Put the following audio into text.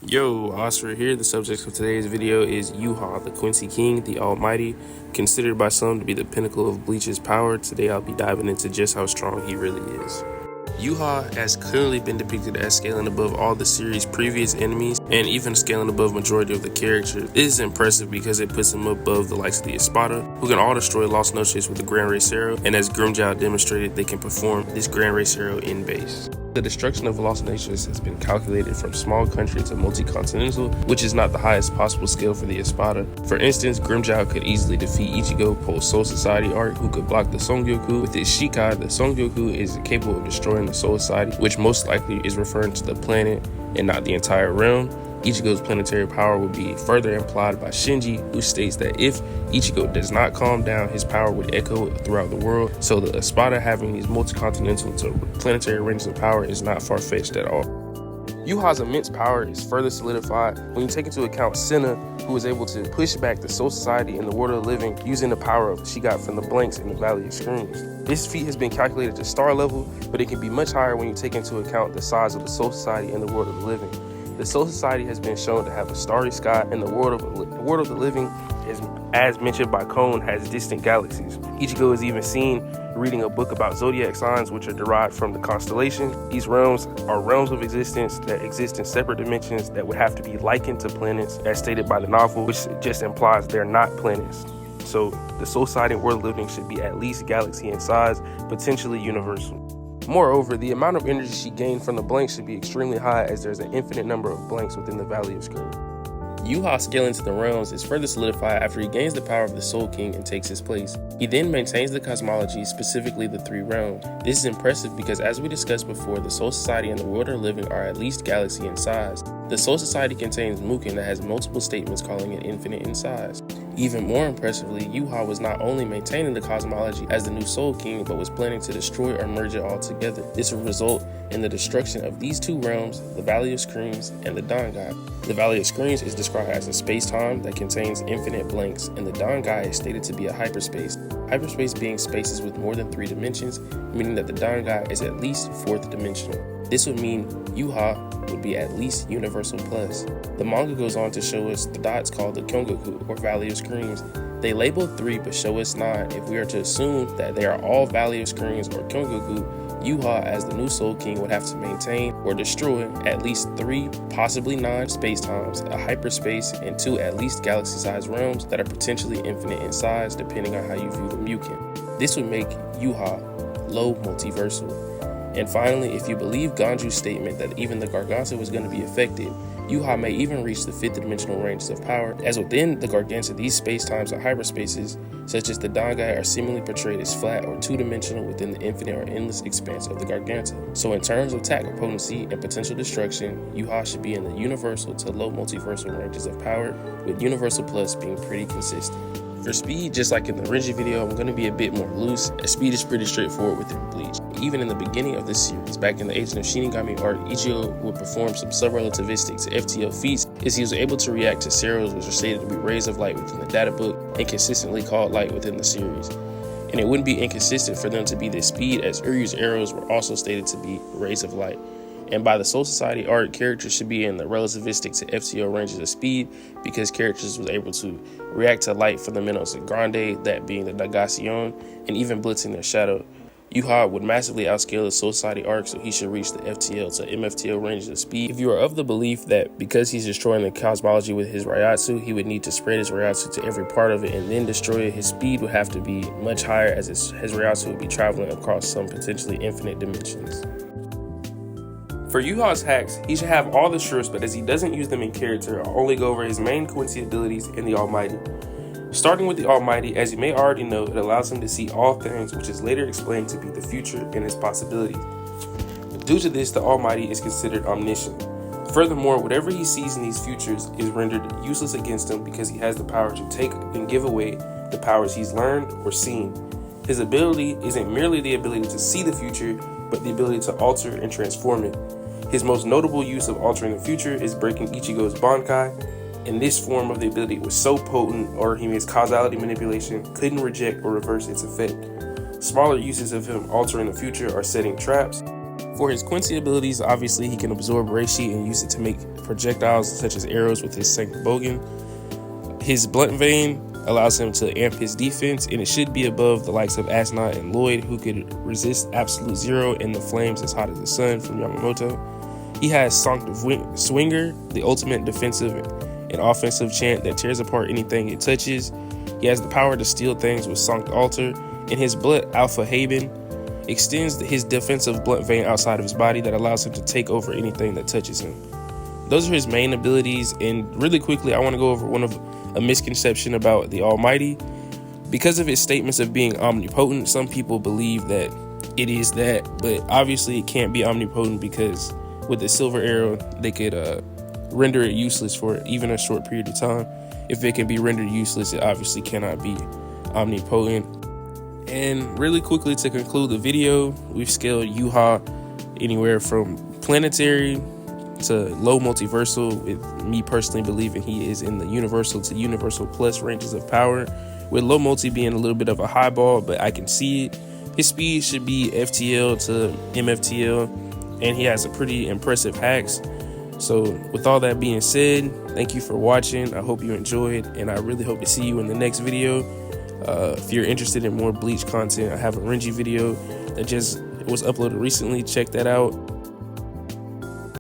Yo, Oscar here. The subject of today's video is Yhwach, the Quincy King, the Almighty, considered by some to be the pinnacle of Bleach's power. Today I'll be diving into just how strong he really is. Yhwach has clearly been depicted as scaling above all the series' previous enemies and even scaling above majority of the characters. This is impressive because it puts him above the likes of the Espada, who can all destroy Lost Noches with the Gran Racero, and as Grimmjow demonstrated, they can perform this Gran Racero in base. The destruction of Lost Noches has been calculated from small country to multi-continental, which is not the highest possible scale for the Espada. For instance, Grimmjow could easily defeat Ichigo post Soul Society arc, who could block the Songyoku. With his Shikai, the Songyoku is capable of destroying the Soul Society, which most likely is referring to the planet and not the entire realm. Ichigo's planetary power would be further implied by Shinji, who states that if Ichigo does not calm down, his power would echo throughout the world. So the Espada having these multi-continental to planetary ranges of power is not far-fetched at all. Yhwach's immense power is further solidified when you take into account Senna, who was able to push back the Soul Society in the world of the living using the power she got from the blanks in the Valley of Screams. This feat has been calculated to star level, but it can be much higher when you take into account the size of the Soul Society in the world of the living. The Soul Society has been shown to have a starry sky, and the world of the living, as mentioned by Cone, has distant galaxies. Ichigo is even seen reading a book about zodiac signs, which are derived from the constellations. These realms are realms of existence that exist in separate dimensions that would have to be likened to planets, as stated by the novel, which just implies they're not planets. So the Soul Society and world of living should be at least galaxy in size, potentially universal. Moreover, the amount of energy she gained from the blanks should be extremely high, as there's an infinite number of blanks within the Valley of Screams. Yhwach's scaling to the realms is further solidified after he gains the power of the Soul King and takes his place. He then maintains the cosmology, specifically the three realms. This is impressive because, as we discussed before, the Soul Society and the world of living are at least galaxy in size. The Soul Society contains Mukin that has multiple statements calling it infinite in size. Even more impressively, Yhwach was not only maintaining the cosmology as the new Soul King, but was planning to destroy or merge it all together. This will result in the destruction of these two realms, the Valley of Screams and the Dangai. The Valley of Screams is described as a space-time that contains infinite blanks, and the Dangai is stated to be a hyperspace. Hyperspace being spaces with more than 3 dimensions, meaning that the Dangai is at least 4th dimensional. This would mean Yhwach would be at least universal plus. The manga goes on to show us the dots called the Kyongoku, or Valley of Screams. They label 3 but show us 9. If we are to assume that they are all Valley of Screams or Kyongoku, Yhwach as the new Soul King would have to maintain or destroy at least 3, possibly 9 spacetimes, a hyperspace, and 2 at least galaxy-sized realms that are potentially infinite in size depending on how you view the Mukin. This would make Yhwach low multiversal. And finally, if you believe Ganju's statement that even the Garganta was going to be affected, Yhwach may even reach the 5th dimensional ranges of power, as within the Garganta these spacetimes or hyperspaces, such as the Dangai, are seemingly portrayed as flat or 2-dimensional within the infinite or endless expanse of the Garganta. So in terms of attack or potency and potential destruction, Yhwach should be in the universal to low multiversal ranges of power, with universal plus being pretty consistent. For speed, just like in the Renji video, I'm going to be a bit more loose, as speed is pretty straightforward within Bleach. Even in the beginning of this series, back in the Agent of Shinigami arc, Ichigo would perform some sub-relativistic to FTL feats, as he was able to react to cereals which are stated to be rays of light within the data book and consistently called light within the series. And it wouldn't be inconsistent for them to be this speed, as Uryu's arrows were also stated to be rays of light. And by the Soul Society arc, characters should be in the relativistic to FTL ranges of speed, because characters was able to react to light fundamentals of Grande, that being the Negacion, and even blitzing their shadow. Yhwach would massively outscale the Soul Society arc, so he should reach the FTL to MFTL ranges of speed. If you are of the belief that because he's destroying the cosmology with his Ryatsu, he would need to spread his Ryatsu to every part of it and then destroy it, his speed would have to be much higher, as his Ryatsu would be traveling across some potentially infinite dimensions. For Yhwach's hacks, he should have all the shurts, but as he doesn't use them in character, I'll only go over his main Quincy abilities in the Almighty. Starting with the Almighty, as you may already know, it allows him to see all things, which is later explained to be the future and its possibilities. Due to this, the Almighty is considered omniscient. Furthermore, whatever he sees in these futures is rendered useless against him, because he has the power to take and give away the powers he's learned or seen. His ability isn't merely the ability to see the future, but the ability to alter and transform it. His most notable use of altering the future is breaking Ichigo's Bankai, and this form of the ability was so potent, or he means causality manipulation, couldn't reject or reverse its effect. Smaller uses of him altering the future are setting traps, For his Quincy abilities, obviously he can absorb reishi and use it to make projectiles such as arrows with his Sanct Bogan. His blunt vein allows him to amp his defense, and it should be above the likes of Asnot and Lloyd, who could resist absolute zero and the flames as hot as the sun from Yamamoto. He has Sanct Swinger, the ultimate defensive and offensive chant that tears apart anything it touches. He has the power to steal things with Sanct Altar, and his Blood Alpha Haben extends his defensive blunt vein outside of his body that allows him to take over anything that touches him. Those are his main abilities, and really quickly I want to go over a misconception about the Almighty. Because of his statements of being omnipotent, some people believe that it is that, but obviously it can't be omnipotent because with the silver arrow they could render it useless for even a short period of time. If it can be rendered useless, it obviously cannot be omnipotent. And really quickly to conclude the video, we've scaled Yhwach anywhere from planetary to low multiversal, with me personally believing he is in the universal to universal plus ranges of power, with low multi being a little bit of a highball, but I can see it. His speed should be FTL to MFTL, and he has a pretty impressive hacks. So with all that being said, thank you for watching. I hope you enjoyed, and I really hope to see you in the next video. If you're interested in more Bleach content, I have a Renji video that just was uploaded recently. Check that out.